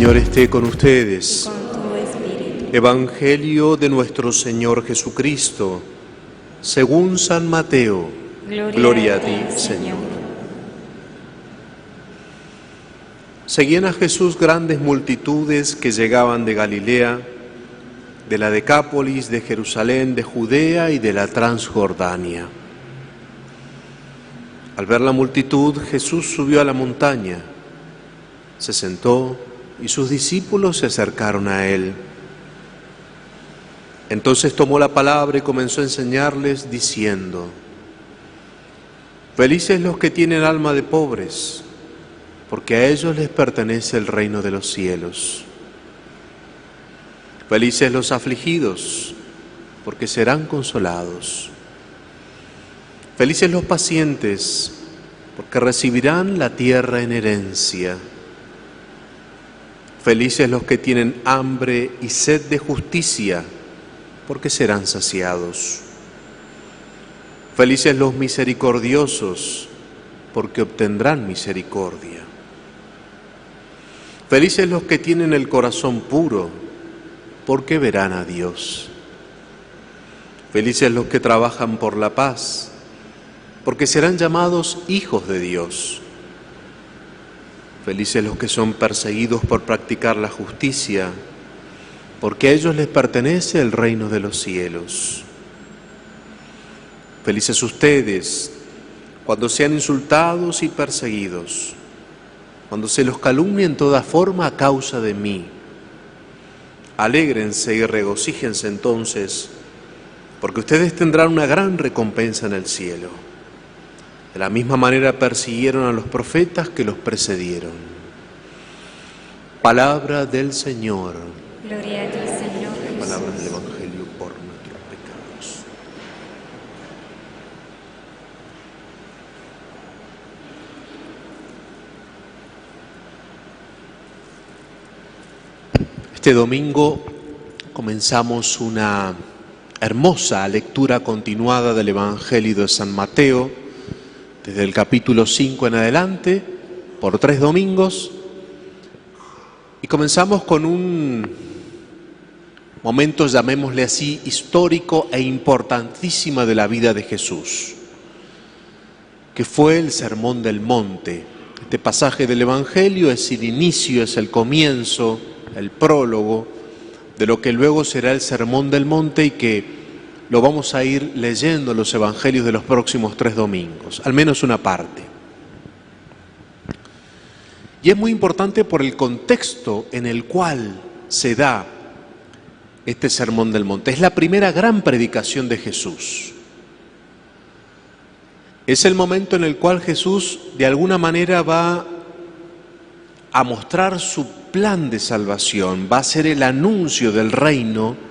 Señor esté con ustedes. Con tu espíritu. Evangelio de nuestro Señor Jesucristo, según San Mateo. Gloria a ti, Señor. Seguían a Jesús grandes multitudes que llegaban de Galilea, de la Decápolis, de Jerusalén, de Judea y de la Transjordania. Al ver la multitud, Jesús subió a la montaña, se sentó y sus discípulos se acercaron a él. Entonces tomó la palabra y comenzó a enseñarles diciendo: Felices los que tienen alma de pobres, porque a ellos les pertenece el reino de los cielos. Felices los afligidos, porque serán consolados. Felices los pacientes, porque recibirán la tierra en herencia. Felices los que tienen hambre y sed de justicia, porque serán saciados. Felices los misericordiosos, porque obtendrán misericordia. Felices los que tienen el corazón puro, porque verán a Dios. Felices los que trabajan por la paz, porque serán llamados hijos de Dios. Felices los que son perseguidos por practicar la justicia, porque a ellos les pertenece el reino de los cielos. Felices ustedes cuando sean insultados y perseguidos, cuando se los calumnie en toda forma a causa de mí. Alégrense y regocíjense entonces, porque ustedes tendrán una gran recompensa en el cielo. De la misma manera persiguieron a los profetas que los precedieron. Palabra del Señor. Gloria a ti, Señor Jesús. Palabra del Evangelio por nuestros pecados. Este domingo comenzamos una hermosa lectura continuada del Evangelio de San Mateo, desde el capítulo 5 en adelante, por 3 domingos, y comenzamos con un momento, llamémosle así, histórico e importantísimo de la vida de Jesús, que fue el Sermón del Monte. Este pasaje del Evangelio es el inicio, es el comienzo, el prólogo de lo que luego será el Sermón del Monte y que lo vamos a ir leyendo en los evangelios de los próximos 3 domingos, al menos una parte. Y es muy importante por el contexto en el cual se da este Sermón del Monte. Es la primera gran predicación de Jesús. Es el momento en el cual Jesús de alguna manera va a mostrar su plan de salvación, va a ser el anuncio del reino,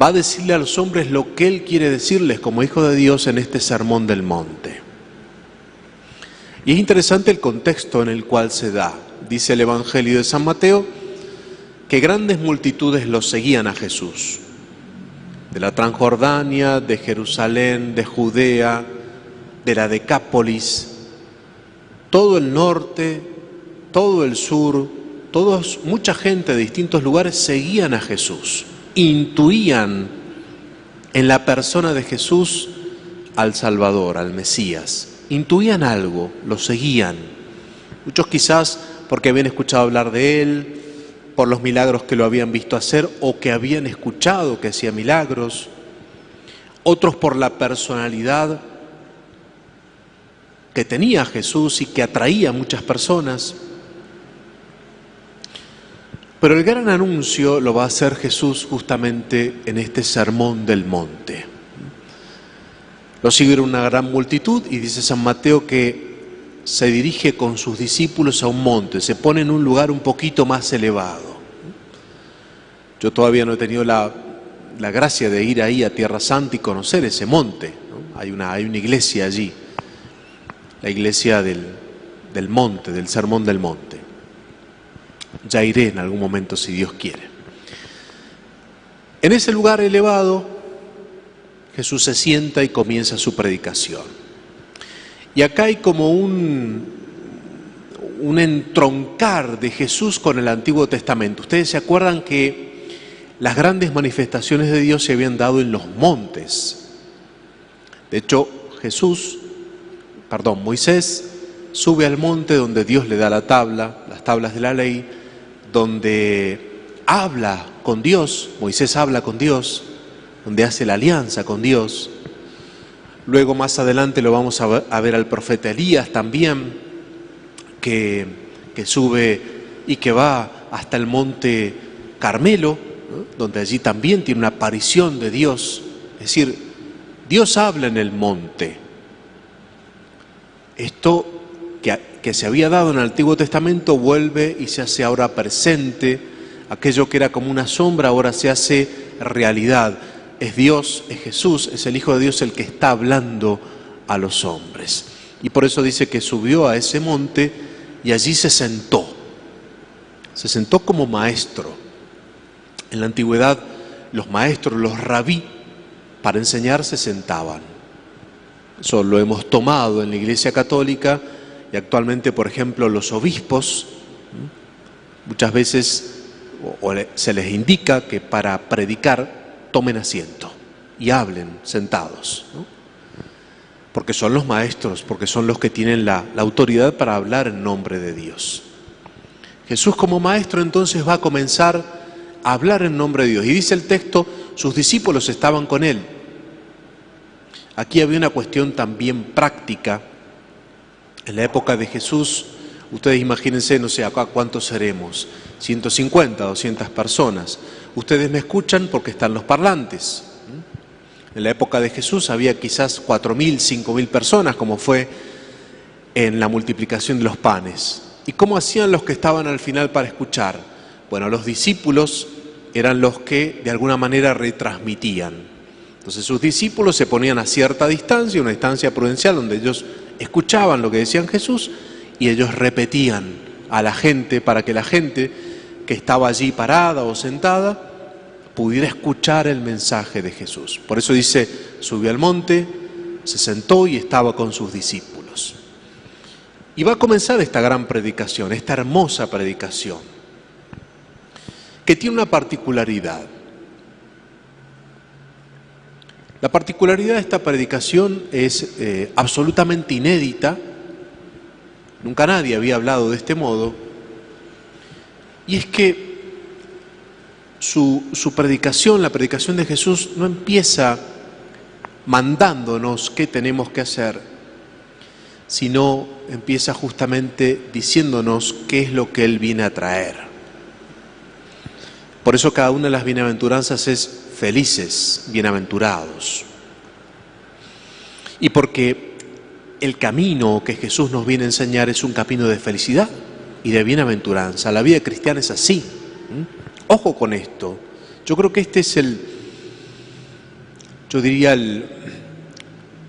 va a decirle a los hombres lo que Él quiere decirles como Hijo de Dios en este Sermón del Monte. Y es interesante el contexto en el cual se da. Dice el Evangelio de San Mateo que grandes multitudes lo seguían a Jesús. De la Transjordania, de Jerusalén, de Judea, de la Decápolis, todo el norte, todo el sur, mucha gente de distintos lugares seguían a Jesús. Intuían en la persona de Jesús al Salvador, al Mesías. Intuían algo, lo seguían. Muchos quizás porque habían escuchado hablar de Él, por los milagros que lo habían visto hacer o que habían escuchado que hacía milagros. Otros por la personalidad que tenía Jesús y que atraía a muchas personas. Pero el gran anuncio lo va a hacer Jesús justamente en este Sermón del Monte. Lo sigue una gran multitud y dice San Mateo que se dirige con sus discípulos a un monte, se pone en un lugar un poquito más elevado. Yo todavía no he tenido la gracia de ir ahí a Tierra Santa y conocer ese monte, ¿no? Hay una iglesia allí, la iglesia del monte, del Sermón del Monte. Ya iré en algún momento si Dios quiere. En ese lugar elevado, Jesús se sienta y comienza su predicación. Y acá hay como un entroncar de Jesús con el Antiguo Testamento. Ustedes se acuerdan que las grandes manifestaciones de Dios se habían dado en los montes. De hecho, Moisés sube al monte donde Dios le da las tablas de la ley, donde habla con Dios, Moisés habla con Dios, donde hace la alianza con Dios. Luego más adelante lo vamos a ver al profeta Elías también, que sube y que va hasta el monte Carmelo, ¿no? Donde allí también tiene una aparición de Dios. Es decir, Dios habla en el monte. Esto que se había dado en el Antiguo Testamento vuelve y se hace ahora presente. Aquello que era como una sombra ahora se hace realidad. Es Dios, es Jesús, es el Hijo de Dios el que está hablando a los hombres. Y por eso dice que subió a ese monte y allí se sentó. Se sentó como maestro. En la antigüedad los maestros, los rabí, para enseñar se sentaban. Eso lo hemos tomado en la Iglesia Católica y actualmente, por ejemplo, los obispos, muchas veces se les indica que para predicar tomen asiento y hablen sentados, ¿no? Porque son los maestros, porque son los que tienen la autoridad para hablar en nombre de Dios. Jesús como maestro entonces va a comenzar a hablar en nombre de Dios. Y dice el texto, sus discípulos estaban con él. Aquí había una cuestión también práctica. En la época de Jesús, ustedes imagínense, no sé, acá cuántos seremos, 150, 200 personas. Ustedes me escuchan porque están los parlantes. En la época de Jesús había quizás 4.000, 5.000 personas, como fue en la multiplicación de los panes. ¿Y cómo hacían los que estaban al final para escuchar? Bueno, los discípulos eran los que de alguna manera retransmitían. Entonces sus discípulos se ponían a cierta distancia, una distancia prudencial, donde ellos escuchaban lo que decían Jesús y ellos repetían a la gente para que la gente que estaba allí parada o sentada pudiera escuchar el mensaje de Jesús. Por eso dice, subió al monte, se sentó y estaba con sus discípulos. Y va a comenzar esta gran predicación, esta hermosa predicación, que tiene una particularidad. La particularidad de esta predicación es absolutamente inédita. Nunca nadie había hablado de este modo. Y es que su predicación, la predicación de Jesús, no empieza mandándonos qué tenemos que hacer, sino empieza justamente diciéndonos qué es lo que Él viene a traer. Por eso cada una de las bienaventuranzas es felices, bienaventurados. Y porque el camino que Jesús nos viene a enseñar es un camino de felicidad y de bienaventuranza. La vida cristiana es así. Ojo con esto. Yo creo que este es el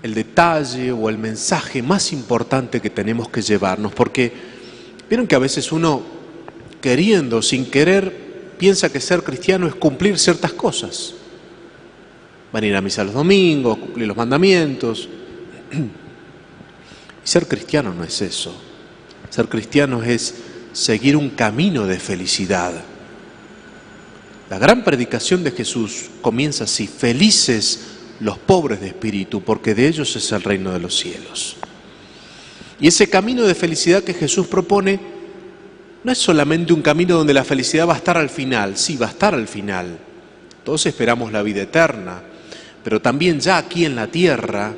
detalle o el mensaje más importante que tenemos que llevarnos, porque vieron que a veces uno, queriendo, sin querer, piensa que ser cristiano es cumplir ciertas cosas. Van a ir a misa los domingos, cumplir los mandamientos. Y ser cristiano no es eso. Ser cristiano es seguir un camino de felicidad. La gran predicación de Jesús comienza así: felices los pobres de espíritu, porque de ellos es el reino de los cielos. Y ese camino de felicidad que Jesús propone no es solamente un camino donde la felicidad va a estar al final. Sí, va a estar al final. Todos esperamos la vida eterna, pero también ya aquí en la tierra,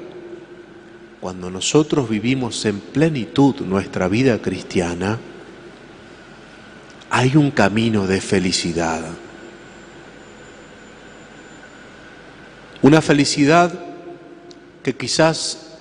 cuando nosotros vivimos en plenitud nuestra vida cristiana, hay un camino de felicidad. Una felicidad que quizás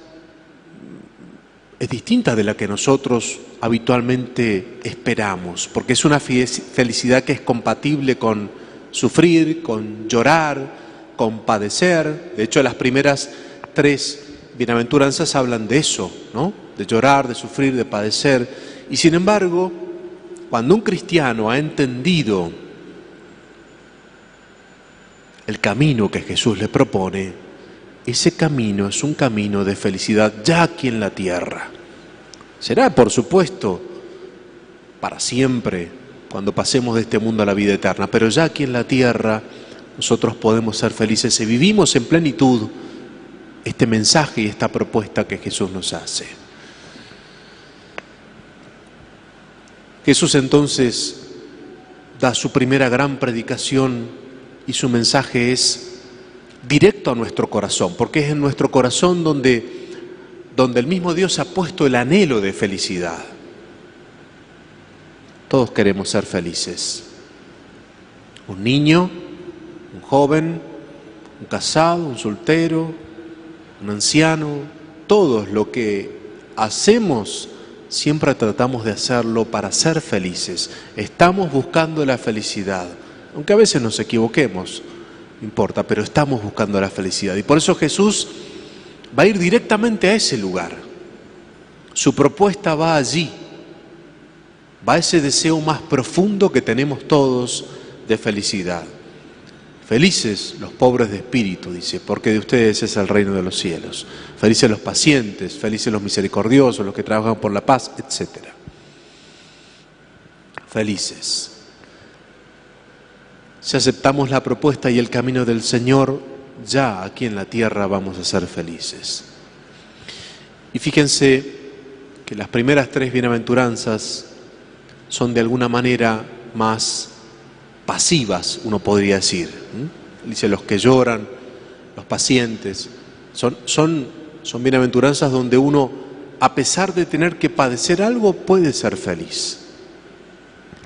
es distinta de la que nosotros habitualmente esperamos, porque es una felicidad que es compatible con sufrir, con llorar, con padecer. De hecho, las primeras 3 bienaventuranzas hablan de eso, ¿no? De llorar, de sufrir, de padecer. Y sin embargo, cuando un cristiano ha entendido el camino que Jesús le propone, ese camino es un camino de felicidad ya aquí en la tierra. Será, por supuesto, para siempre, cuando pasemos de este mundo a la vida eterna. Pero ya aquí en la tierra nosotros podemos ser felices y vivimos en plenitud este mensaje y esta propuesta que Jesús nos hace. Jesús entonces da su primera gran predicación y su mensaje es directo a nuestro corazón, porque es en nuestro corazón donde el mismo Dios ha puesto el anhelo de felicidad. Todos queremos ser felices. Un niño, un joven, un casado, un soltero, un anciano, todos lo que hacemos siempre tratamos de hacerlo para ser felices. Estamos buscando la felicidad, aunque a veces nos equivoquemos, no importa, pero estamos buscando la felicidad. Y por eso Jesús va a ir directamente a ese lugar. Su propuesta va allí, va a ese deseo más profundo que tenemos todos de felicidad. Felices los pobres de espíritu, dice, porque de ustedes es el reino de los cielos. Felices los pacientes, felices los misericordiosos, los que trabajan por la paz, etc. Felices. Si aceptamos la propuesta y el camino del Señor, ya aquí en la tierra vamos a ser felices. Y fíjense que las primeras 3 bienaventuranzas son de alguna manera más pasivas, uno podría decir. Dice los que lloran, los pacientes. Son bienaventuranzas donde uno, a pesar de tener que padecer algo, puede ser feliz.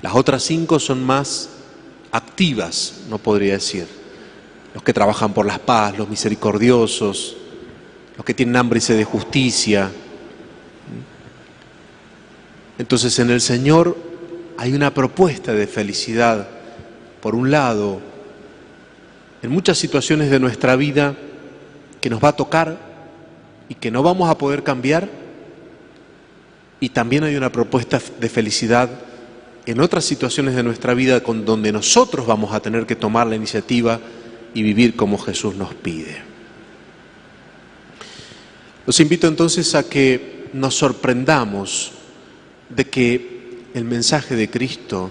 Las otras 5 son más activas, no podría decir. Los que trabajan por la paz, los misericordiosos, los que tienen hambre y sed de justicia. Entonces en el Señor hay una propuesta de felicidad. Por un lado, en muchas situaciones de nuestra vida que nos va a tocar y que no vamos a poder cambiar, y también hay una propuesta de felicidad en otras situaciones de nuestra vida donde nosotros vamos a tener que tomar la iniciativa y vivir como Jesús nos pide. Los invito entonces a que nos sorprendamos de que el mensaje de Cristo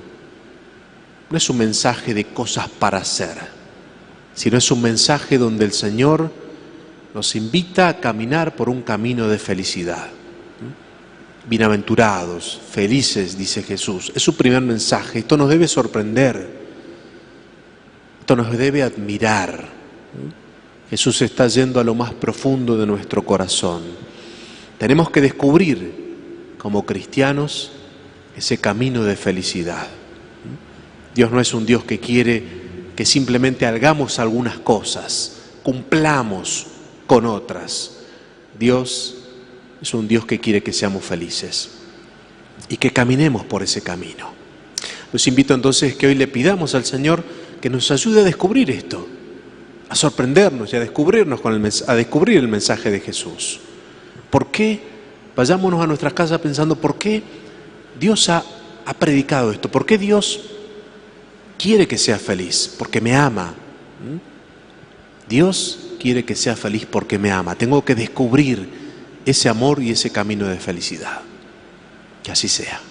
no es un mensaje de cosas para hacer, sino es un mensaje donde el Señor nos invita a caminar por un camino de felicidad. Bienaventurados, felices, dice Jesús. Es su primer mensaje. Esto nos debe sorprender. Esto nos debe admirar. Jesús está yendo a lo más profundo de nuestro corazón. Tenemos que descubrir, como cristianos, ese camino de felicidad. Dios no es un Dios que quiere que simplemente hagamos algunas cosas, cumplamos con otras. Dios es un Dios que quiere que seamos felices y que caminemos por ese camino. Los invito entonces que hoy le pidamos al Señor que nos ayude a descubrir esto, a sorprendernos y a descubrirnos a descubrir el mensaje de Jesús. ¿Por qué? Vayámonos a nuestras casas pensando por qué Dios ha predicado esto, por qué Dios quiere que sea feliz, porque me ama. Dios quiere que sea feliz porque me ama. Tengo que descubrir ese amor y ese camino de felicidad. Que así sea.